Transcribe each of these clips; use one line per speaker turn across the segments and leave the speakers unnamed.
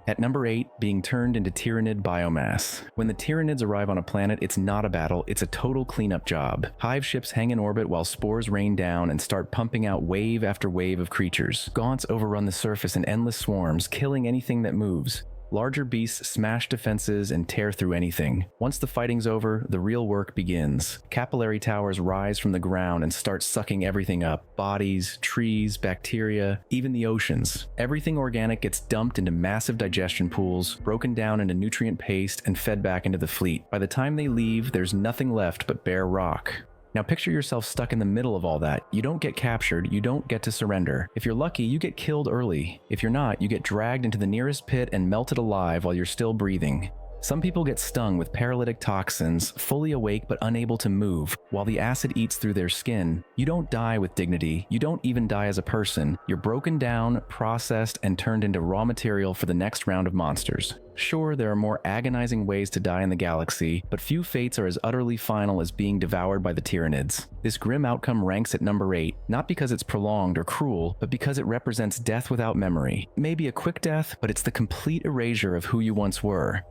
At number 8, being turned into Tyranid Biomass. When the Tyranids arrive on a planet, it's not a battle, it's a total cleanup job. Hive ships hang in orbit while spores rain down and start pumping out wave after wave of creatures. Gaunts overrun the surface in endless swarms, killing anything that moves. Larger beasts smash defenses and tear through anything. Once the fighting's over, the real work begins. Capillary towers rise from the ground and start sucking everything up. Bodies, trees, bacteria, even the oceans. Everything organic gets dumped into massive digestion pools, broken down into nutrient paste, and fed back into the fleet. By the time they leave, there's nothing left but bare rock. Now picture yourself stuck in the middle of all that. You don't get captured, you don't get to surrender. If you're lucky, you get killed early. If you're not, you get dragged into the nearest pit and melted alive while you're still breathing. Some people get stung with paralytic toxins, fully awake but unable to move, while the acid eats through their skin. You don't die with dignity, you don't even die as a person. You're broken down, processed, and turned into raw material for the next round of monsters. Sure, there are more agonizing ways to die in the galaxy, but few fates are as utterly final as being devoured by the Tyranids. This grim outcome ranks at number 8, not because it's prolonged or cruel, but because it represents death without memory. It may be a quick death, but it's the complete erasure of who you once were.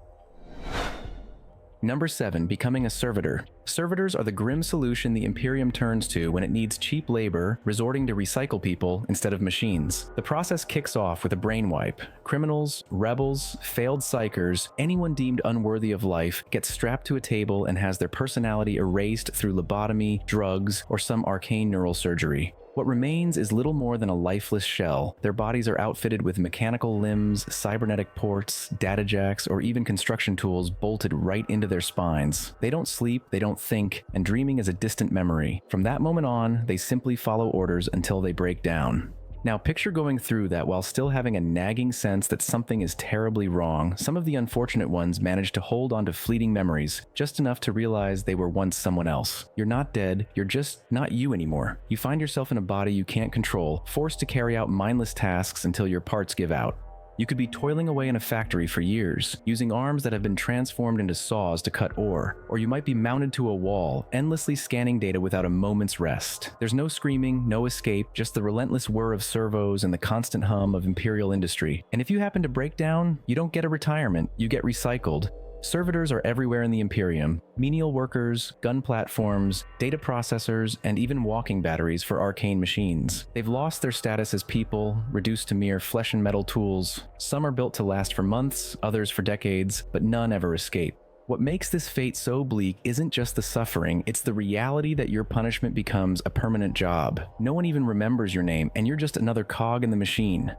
Number 7, becoming a Servitor. Servitors are the grim solution the Imperium turns to when it needs cheap labor, resorting to recycle people instead of machines. The process kicks off with a brain wipe. Criminals, rebels, failed psychers, anyone deemed unworthy of life gets strapped to a table and has their personality erased through lobotomy, drugs, or some arcane neural surgery. What remains is little more than a lifeless shell. Their bodies are outfitted with mechanical limbs, cybernetic ports, data jacks, or even construction tools bolted right into their spines. They don't sleep, they don't think, and dreaming is a distant memory. From that moment on, they simply follow orders until they break down. Now picture going through that while still having a nagging sense that something is terribly wrong. Some of the unfortunate ones manage to hold on to fleeting memories, just enough to realize they were once someone else. You're not dead, you're just not you anymore. You find yourself in a body you can't control, forced to carry out mindless tasks until your parts give out. You could be toiling away in a factory for years, using arms that have been transformed into saws to cut ore, or you might be mounted to a wall, endlessly scanning data without a moment's rest. There's no screaming, no escape, just the relentless whir of servos and the constant hum of Imperial industry. And if you happen to break down, you don't get a retirement, you get recycled. Servitors are everywhere in the Imperium. Menial workers, gun platforms, data processors, and even walking batteries for arcane machines. They've lost their status as people, reduced to mere flesh and metal tools. Some are built to last for months, others for decades, but none ever escape. What makes this fate so bleak isn't just the suffering, it's the reality that your punishment becomes a permanent job. No one even remembers your name, and you're just another cog in the machine.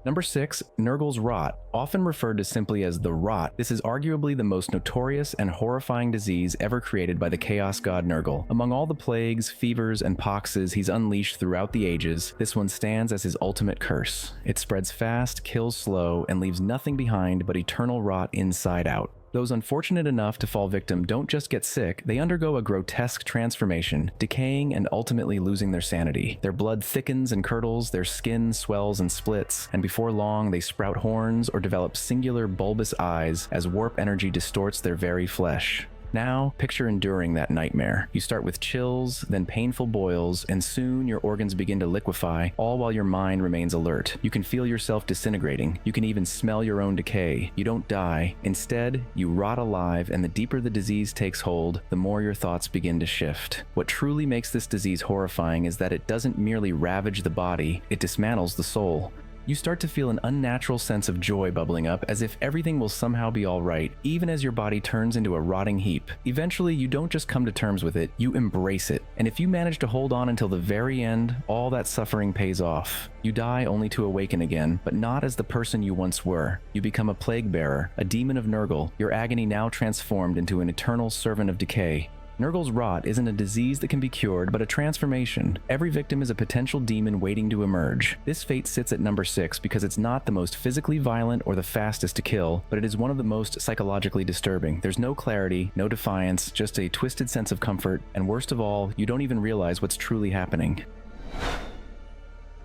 Number 6, Nurgle's Rot. Often referred to simply as the Rot, this is arguably the most notorious and horrifying disease ever created by the Chaos God Nurgle. Among all the plagues, fevers, and poxes he's unleashed throughout the ages, this one stands as his ultimate curse. It spreads fast, kills slow, and leaves nothing behind but eternal rot inside out. Those unfortunate enough to fall victim don't just get sick, they undergo a grotesque transformation, decaying and ultimately losing their sanity. Their blood thickens and curdles, their skin swells and splits, and before long they sprout horns or develop singular bulbous eyes as warp energy distorts their very flesh. Now, picture enduring that nightmare. You start with chills, then painful boils, and soon your organs begin to liquefy, all while your mind remains alert. You can feel yourself disintegrating. You can even smell your own decay. You don't die. Instead, you rot alive, and the deeper the disease takes hold, the more your thoughts begin to shift. What truly makes this disease horrifying is that it doesn't merely ravage the body, it dismantles the soul. You start to feel an unnatural sense of joy bubbling up, as if everything will somehow be alright, even as your body turns into a rotting heap. Eventually, you don't just come to terms with it, you embrace it. And if you manage to hold on until the very end, all that suffering pays off. You die only to awaken again, but not as the person you once were. You become a plague bearer, a demon of Nurgle, your agony now transformed into an eternal servant of decay. Nurgle's Rot isn't a disease that can be cured, but a transformation. Every victim is a potential demon waiting to emerge. This fate sits at number 6 because it's not the most physically violent or the fastest to kill, but it is one of the most psychologically disturbing. There's no clarity, no defiance, just a twisted sense of comfort, and worst of all, you don't even realize what's truly happening.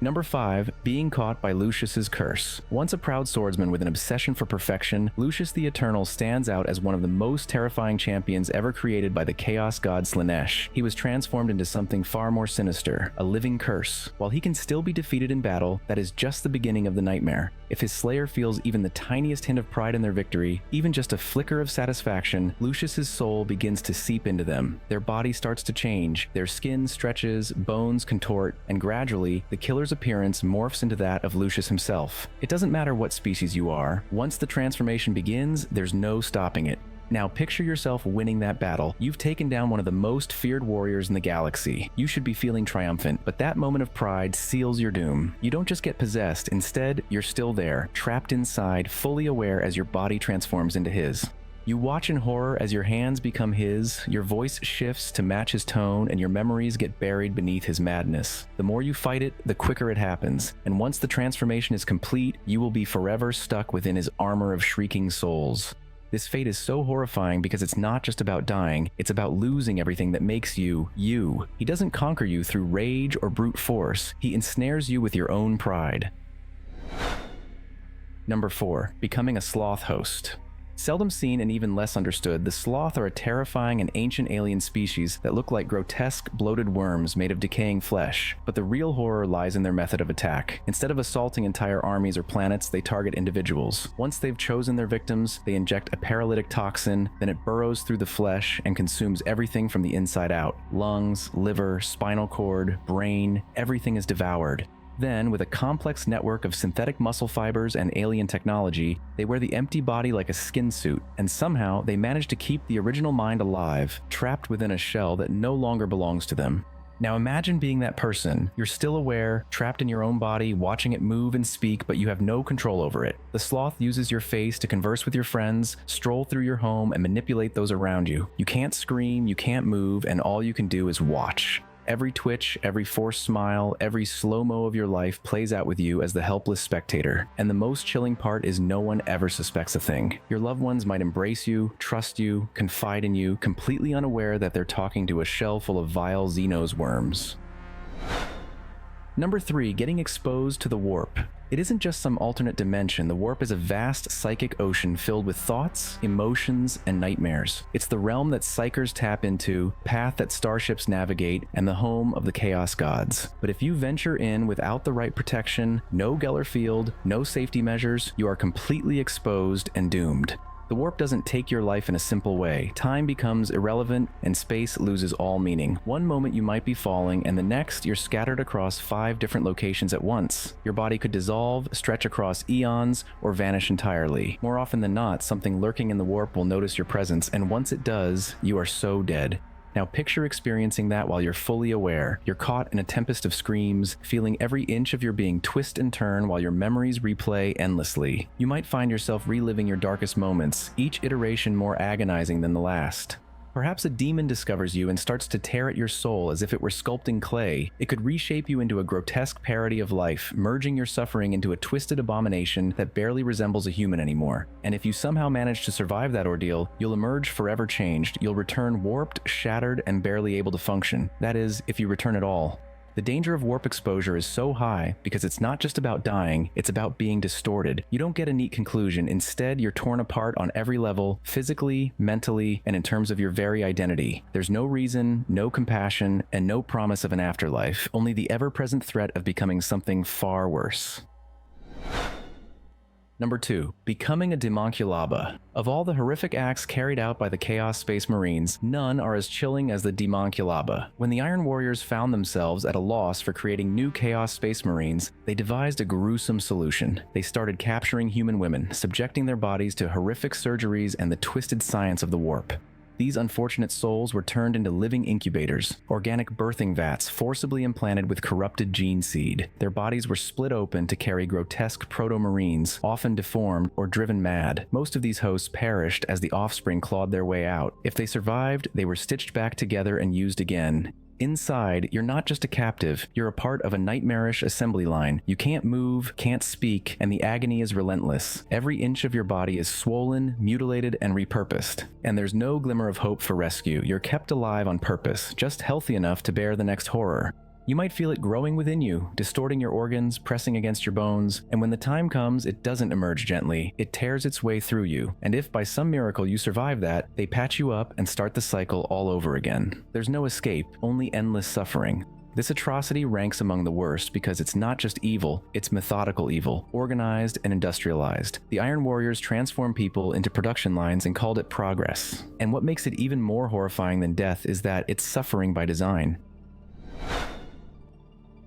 Number 5. Being caught by Lucius's Curse. Once a proud swordsman with an obsession for perfection, Lucius the Eternal stands out as one of the most terrifying champions ever created by the chaos god Slaanesh. He was transformed into something far more sinister, a living curse. While he can still be defeated in battle, that is just the beginning of the nightmare. If his slayer feels even the tiniest hint of pride in their victory, even just a flicker of satisfaction, Lucius's soul begins to seep into them. Their body starts to change, their skin stretches, bones contort, and gradually, the killer's appearance morphs into that of Lucius himself. It doesn't matter what species you are, once the transformation begins, there's no stopping it. Now picture yourself winning that battle. You've taken down one of the most feared warriors in the galaxy. You should be feeling triumphant, but that moment of pride seals your doom. You don't just get possessed, instead, you're still there, trapped inside, fully aware as your body transforms into his. You watch in horror as your hands become his, your voice shifts to match his tone, and your memories get buried beneath his madness. The more you fight it, the quicker it happens, and once the transformation is complete, you will be forever stuck within his armor of shrieking souls. This fate is so horrifying because it's not just about dying, it's about losing everything that makes you, you. He doesn't conquer you through rage or brute force, he ensnares you with your own pride. Number 4. Becoming a Slaugth Host. Seldom seen and even less understood, the Slaugth are a terrifying and ancient alien species that look like grotesque, bloated worms made of decaying flesh. But the real horror lies in their method of attack. Instead of assaulting entire armies or planets, they target individuals. Once they've chosen their victims, they inject a paralytic toxin, then it burrows through the flesh and consumes everything from the inside out. Lungs, liver, spinal cord, brain, everything is devoured. Then, with a complex network of synthetic muscle fibers and alien technology, they wear the empty body like a skin suit, and somehow they manage to keep the original mind alive, trapped within a shell that no longer belongs to them. Now imagine being that person. You're still aware, trapped in your own body, watching it move and speak, but you have no control over it. The Slaugth uses your face to converse with your friends, stroll through your home, and manipulate those around you. You can't scream, you can't move, and all you can do is watch. Every twitch, every forced smile, every slow-mo of your life plays out with you as the helpless spectator. And the most chilling part is no one ever suspects a thing. Your loved ones might embrace you, trust you, confide in you, completely unaware that they're talking to a shell full of vile Xenos worms. Number 3. Getting exposed to the warp. It isn't just some alternate dimension. The warp is a vast psychic ocean filled with thoughts, emotions, and nightmares. It's the realm that psychers tap into, path that starships navigate, and the home of the chaos gods. But if you venture in without the right protection, no Geller field, no safety measures, you are completely exposed and doomed. The warp doesn't take your life in a simple way. Time becomes irrelevant and space loses all meaning. One moment you might be falling and the next you're scattered across 5 different locations at once. Your body could dissolve, stretch across eons, or vanish entirely. More often than not, something lurking in the warp will notice your presence, and once it does, you are so dead. Now picture experiencing that while you're fully aware. You're caught in a tempest of screams, feeling every inch of your being twist and turn while your memories replay endlessly. You might find yourself reliving your darkest moments, each iteration more agonizing than the last. Perhaps a demon discovers you and starts to tear at your soul as if it were sculpting clay. It could reshape you into a grotesque parody of life, merging your suffering into a twisted abomination that barely resembles a human anymore. And if you somehow manage to survive that ordeal, you'll emerge forever changed. You'll return warped, shattered, and barely able to function. That is, if you return at all. The danger of warp exposure is so high because it's not just about dying, it's about being distorted. You don't get a neat conclusion. Instead, you're torn apart on every level, physically, mentally, and in terms of your very identity. There's no reason, no compassion, and no promise of an afterlife, only the ever-present threat of becoming something far worse. Number 2. Becoming a Daemonculaba. Of all the horrific acts carried out by the Chaos Space Marines, none are as chilling as the Daemonculaba. When the Iron Warriors found themselves at a loss for creating new Chaos Space Marines, they devised a gruesome solution. They started capturing human women, subjecting their bodies to horrific surgeries and the twisted science of the warp. These unfortunate souls were turned into living incubators, organic birthing vats forcibly implanted with corrupted gene seed. Their bodies were split open to carry grotesque proto-marines, often deformed or driven mad. Most of these hosts perished as the offspring clawed their way out. If they survived, they were stitched back together and used again. Inside, you're not just a captive, you're a part of a nightmarish assembly line. You can't move, can't speak, and the agony is relentless. Every inch of your body is swollen, mutilated, and repurposed. And there's no glimmer of hope for rescue. You're kept alive on purpose, just healthy enough to bear the next horror. You might feel it growing within you, distorting your organs, pressing against your bones, and when the time comes, it doesn't emerge gently, it tears its way through you, and if by some miracle you survive that, they patch you up and start the cycle all over again. There's no escape, only endless suffering. This atrocity ranks among the worst because it's not just evil, it's methodical evil, organized and industrialized. The Iron Warriors transformed people into production lines and called it progress. And what makes it even more horrifying than death is that it's suffering by design.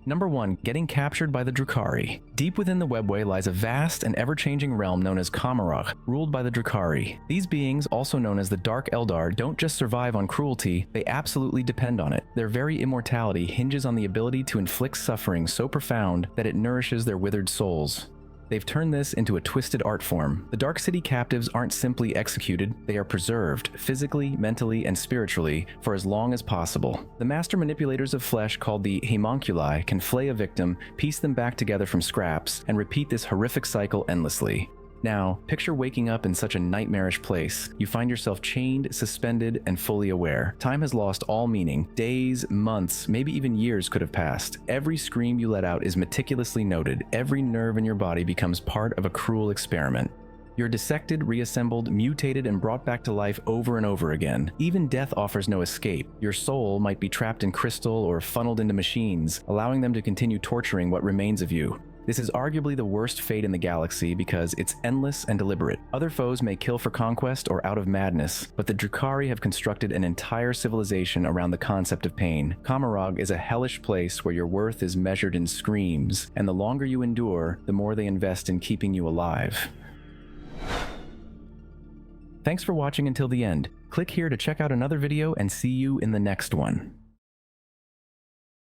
Number 1. Getting captured by the Drukhari. Deep within the webway lies a vast and ever-changing realm known as Commorragh, ruled by the Drukhari. These beings, also known as the Dark Eldar, don't just survive on cruelty, they absolutely depend on it. Their very immortality hinges on the ability to inflict suffering so profound that it nourishes their withered souls. They've turned this into a twisted art form. The Dark City captives aren't simply executed, they are preserved, physically, mentally, and spiritually, for as long as possible. The master manipulators of flesh called the Daemonculaba can flay a victim, piece them back together from scraps, and repeat this horrific cycle endlessly. Now, picture waking up in such a nightmarish place. You find yourself chained, suspended, and fully aware. Time has lost all meaning. Days, months, maybe even years could have passed. Every scream you let out is meticulously noted. Every nerve in your body becomes part of a cruel experiment. You're dissected, reassembled, mutated, and brought back to life over and over again. Even death offers no escape. Your soul might be trapped in crystal or funneled into machines, allowing them to continue torturing what remains of you. This is arguably the worst fate in the galaxy because it's endless and deliberate. Other foes may kill for conquest or out of madness, but the Drukhari have constructed an entire civilization around the concept of pain. Commorragh is a hellish place where your worth is measured in screams, and the longer you endure, the more they invest in keeping you alive. Thanks for watching until the end. Click here to check out another video and see you in the next one.